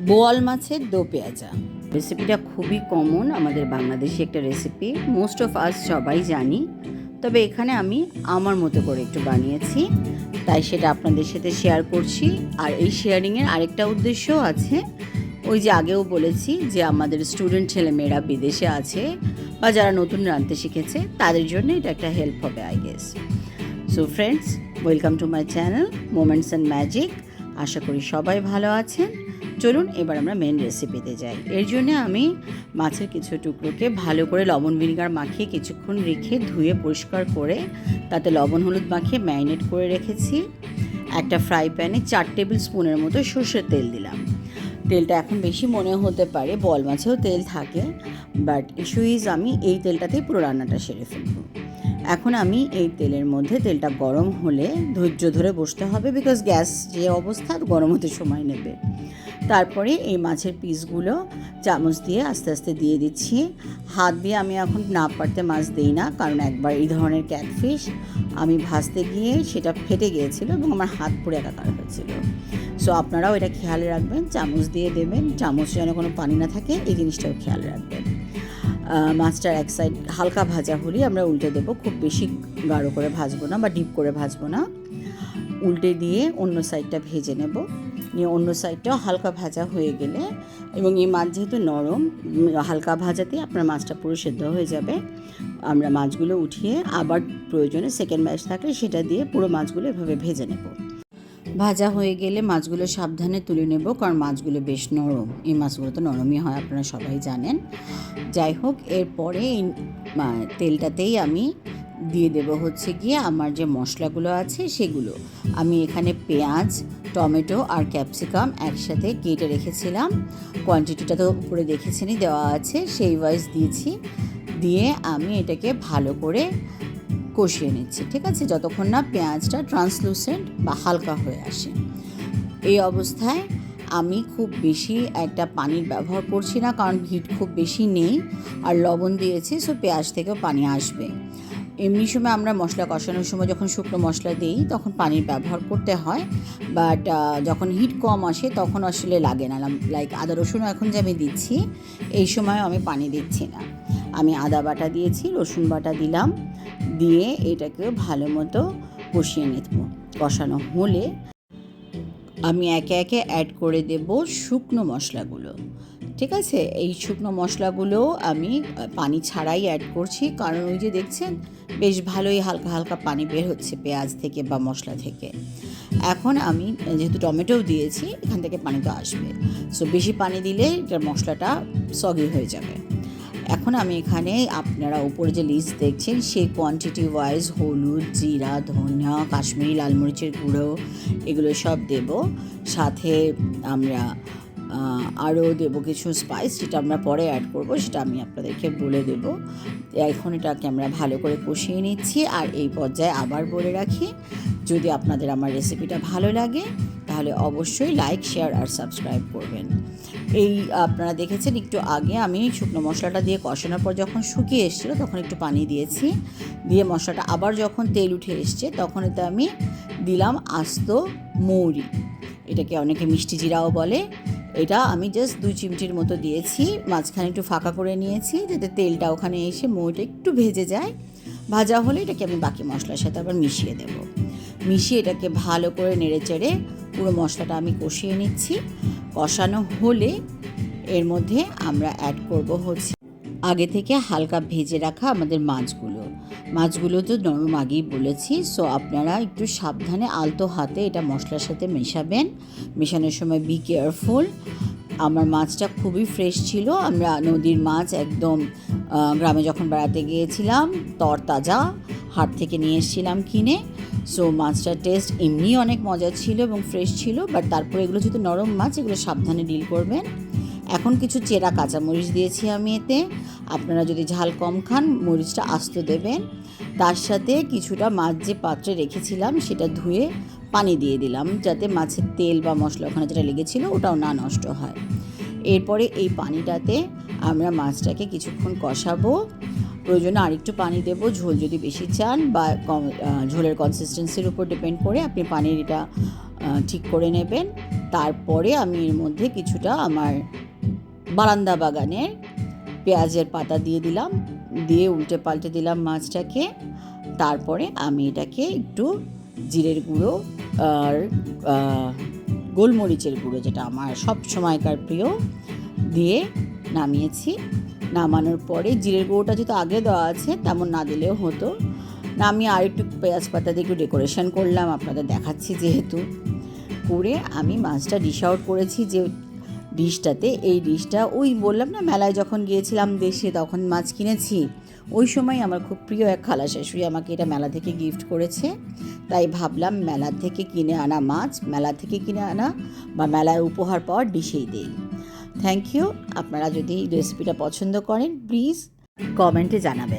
বোয়াল মাছের দো পেঁয়াজা রেসিপিটা খুবই কমন, আমাদের বাংলাদেশি একটা রেসিপি, মোস্ট অফ আস সবাই জানি। তবে এখানে আমি আমার মতো করে একটু বানিয়েছি, তাই সেটা আপনাদের সাথে শেয়ার করছি। আর এই শেয়ারিংয়ের আরেকটা উদ্দেশ্যও আছে। ওই যে আগেও বলেছি যে আমাদের স্টুডেন্ট ছেলেমেয়েরা বিদেশে আছে বা যারা নতুন রাঁধতে শিখেছে তাদের জন্য এটা একটা হেল্প হবে I guess. So friends, welcome to my channel moments and magic. আশা করি সবাই ভালো আছেন। চলুন এবার আমরা মেন রেসিপিতে যাই। এর জন্য আমি মাছের কিছু টুকরোকে ভালো করে লবণ ভিনিগার মাখিয়ে কিছুক্ষণ রেখে ধুয়ে পরিষ্কার করে তাতে লবণ হলুদ মাখিয়ে ম্যারিনেট করে রেখেছি। একটা ফ্রাই প্যানে 4 টেবিল স্পুনের মতো সর্ষের তেল দিলাম। তেলটা এখন বেশি মনে হতে পারে, বল মাছেও তেল থাকে, বাট ইস্যু ইজ আমি এই তেলটাতেই পুরো রান্নাটা সেরে ফেলবো। এখন আমি এই তেলের মধ্যে, তেলটা গরম হলে ধৈর্য ধরে বসতে হবে, বিকজ গ্যাস যে অবস্থা গরম হতে সময় নেবে। তারপরে এই মাছের পিসগুলো চামচ দিয়ে আস্তে আস্তে দিয়ে দিচ্ছি। হাত দিয়ে আমি এখন না পারতে মাছ দিই না, কারণ একবার এই ধরনের ক্যাটফিশ আমি ভাজতে গিয়ে সেটা ফেটে গিয়েছিল এবং আমার হাত পুরো একাকার হয়েছিল। সো আপনারাও এটা খেয়াল রাখবেন, চামচ দিয়ে দেবেন, চামচ যেন কোনো পানি না থাকে, এই জিনিসটাও খেয়াল রাখবেন। মাছটার এক সাইড হালকা ভাজা হলেই আমরা উল্টে দেবো, খুব বেশি গাঢ় করে ভাজবো না বা ডিপ করে ভাজবো না। উল্টে দিয়ে অন্য সাইডটা ভেজে নেব, নিয়ে অন্য সাইডটাও হালকা ভাজা হয়ে গেলে, এবং এই মাছ যেহেতু নরম, হালকা ভাজাতে আপনার মাছটা পুরো সেদ্ধ হয়ে যাবে। আমরা মাছগুলো উঠিয়ে আবার প্রয়োজনে সেকেন্ড ব্যাচ থাকলে সেটা দিয়ে পুরো মাছগুলো এভাবে ভেজে নেব। ভাজা হয়ে গেলে মাছগুলো সাবধানে তুলে নেব, কারণ মাছগুলো বেশ নরম, এই মাছগুলো তো নরমই হয়, আপনারা সবাই জানেন। যাই হোক, এরপরে তেলটাতেই আমি দিয়ে দেবো হচ্ছে গিয়ে আমার যে মশলাগুলো আছে সেগুলো। আমি এখানে পেঁয়াজ, টমেটো আর ক্যাপসিকাম একসাথে কেটে রেখেছিলাম। কোয়ান্টিটিটা তো উপরে দেখেছেনই, দেওয়া আছে, সেই ওয়াইজ দিয়েছি। দিয়ে আমি এটাকে ভালো করে কষিয়ে নিচ্ছি, ঠিক আছে, যতক্ষণ না পেঁয়াজটা ট্রান্সলুসেন্ট বা হালকা হয়ে আসে। এই অবস্থায় আমি খুব বেশি একটা পানির ব্যবহার করছি না, কারণ হিট খুব বেশি নেই আর লবণ দিয়েছি, সো পেঁয়াজ থেকেও পানি আসবে। এমনি সময় আমরা মশলা কষানোর সময় যখন শুকনো মশলা দিই তখন পানির ব্যবহার করতে হয়, বাট যখন হিট কম আসে তখন আসলে লাগে না। লাইক আদা রসুনও এখন যে আমি দিচ্ছি, এই সময় আমি পানি দিচ্ছি না। আমি আদা বাটা দিয়েছি, রসুন বাটা দিলাম, দিয়ে এটাকে ভালো মতো কষিয়ে নেব। কষানো হলে আমি একে একে অ্যাড করে দেব শুকনো মশলাগুলো, ঠিক আছে। এই শুকনো মশলাগুলো আমি পানি ছাড়াই অ্যাড করছি, কারণ ওই যে দেখছেন বেশ ভালোই হালকা হালকা পানি বের হচ্ছে পেঁয়াজ থেকে বা মশলা থেকে। এখন আমি যেহেতু টমেটোও দিয়েছি, এখান থেকে পানি তো আসবে, সো বেশি পানি দিলে এটার মশলাটা সগি হয়ে যাবে। এখন আমি এখানে আপনারা উপরে যে লিস্ট দেখছেন সেই কোয়ান্টিটি ওয়াইজ হলুদ, জিরা, ধনিয়া, কাশ্মীরি লাল মরিচের গুঁড়ো এগুলো সব দেব। সাথে আমরা আরও দেবো কিছু স্পাইস, যেটা আমরা পরে অ্যাড করব, সেটা আমি আপনাদেরকে বলে দেব। এখন এটাকে আমরা ভালো করে কষিয়ে নিচ্ছি। আর এই পর্যায়ে আবার বলে রাখি, যদি আপনাদের আমার রেসিপিটা ভালো লাগে তাহলে অবশ্যই লাইক, শেয়ার আর সাবস্ক্রাইব করবেন। এই আপনারা দেখেছেন একটু আগে আমি শুকনো মশলাটা দিয়ে কষানোর পর যখন শুকিয়ে এসেছিলো তখন একটু পানি দিয়েছি, দিয়ে মশলাটা আবার যখন তেল উঠে এসছে তখন এতে আমি দিলাম আস্ত মৌরি, এটাকে অনেকে মিষ্টি জিরাও বলে। এটা আমি জাস্ট 2 চিমটির মতো দিয়েছি, মাঝখানে একটু ফাঁকা করে নিয়েছি যাতে তেলটা ওখানে এসে মৌরিটা একটু ভেজে যায়। ভাজা হলে এটাকে আমি বাকি মশলার সাথে আবার মিশিয়ে দেব। মিশিয়ে এটাকে ভালো করে নেড়ে চেড়ে পুরো মশলাটা আমি কষিয়ে নিচ্ছি। কষানো হলে এর মধ্যে আমরা অ্যাড করব হচ্ছে আগে থেকে হালকা ভেজে রাখা আমাদের মাছগুলো তো নরম আগেই বলেছি, সো আপনারা একটু সাবধানে আলতো হাতে এটা মশলার সাথে মেশাবেন। মেশানোর সময় বি কেয়ারফুল। আমার মাছটা খুবই ফ্রেশ ছিল, আমরা নদীর মাছ একদম গ্রামে যখন বেড়াতে গিয়েছিলাম তরতাজা হাট থেকে নিয়ে এসেছিলাম কিনে। সো মাছটার টেস্ট এমনি অনেক মজা ছিল এবং ফ্রেশ ছিল, বাট তারপরে এগুলো যেহেতু নরম মাছ, এগুলো সাবধানে ডিল করবেন। এখন কিছু চেরা কাঁচামরিচ দিয়েছি আমি এতে, আপনারা যদি ঝাল কম খান মরিচটা আস্ত দেবেন। তার সাথে কিছুটা মাছ যে পাত্রে রেখেছিলাম সেটা ধুয়ে পানি দিয়ে দিলাম, যাতে মাছের তেল বা মশলা ওখানে যেটা লেগেছিল ওটাও না নষ্ট হয়। এরপরে এই পানিটাতে আমরা মাছটাকে কিছুক্ষণ কষাবো। প্রয়োজনে আরেকটু পানি দেব, ঝোল যদি বেশি চান বা কম, ঝোলের কনসিস্টেন্সির উপর ডিপেন্ড করে আপনি পানির এটা ঠিক করে নেবেন। তারপরে আমি এর মধ্যে কিছুটা আমার বারান্দা বাগানের পেঁয়াজের পাতা দিয়ে দিলাম, দিয়ে উল্টে পাল্টে দিলাম মাছটাকে। তারপরে আমি এটাকে একটু জিরের গুঁড়ো আর গোলমরিচের গুঁড়ো, যেটা আমার সব সময়কার প্রিয়, দিয়ে নামিয়েছি। নামানোর পরে জিরের গুঁড়োটা যেহেতু আগে দেওয়া আছে তেমন না দিলেও হতো, না আমি আর একটু পেঁয়াজ পাতা দিয়ে একটু ডেকোরেশন করলাম, আপনাদের দেখাচ্ছি যেহেতু। করে আমি মাছটা ডিশ আউট করেছি যে ডিশটাতে। এই ডিশটা ওই বললাম না মেলায় যখন গিয়েছিলাম দেশে তখন মাছ কিনেছি, ওই সময় আমার খুব প্রিয় এক খালা শাশুড়ি আমাকে এটা মেলা থেকে গিফট করেছে। তাই ভাবলাম মেলা থেকে কিনে আনা মাছ মেলা থেকে কিনে আনা বা মেলায় উপহার পাওয়ার ডিশেই দেই। Thank you. আপনারা যদি রেসিপিটা পছন্দ করেন প্লিজ কমেন্টে জানাবেন।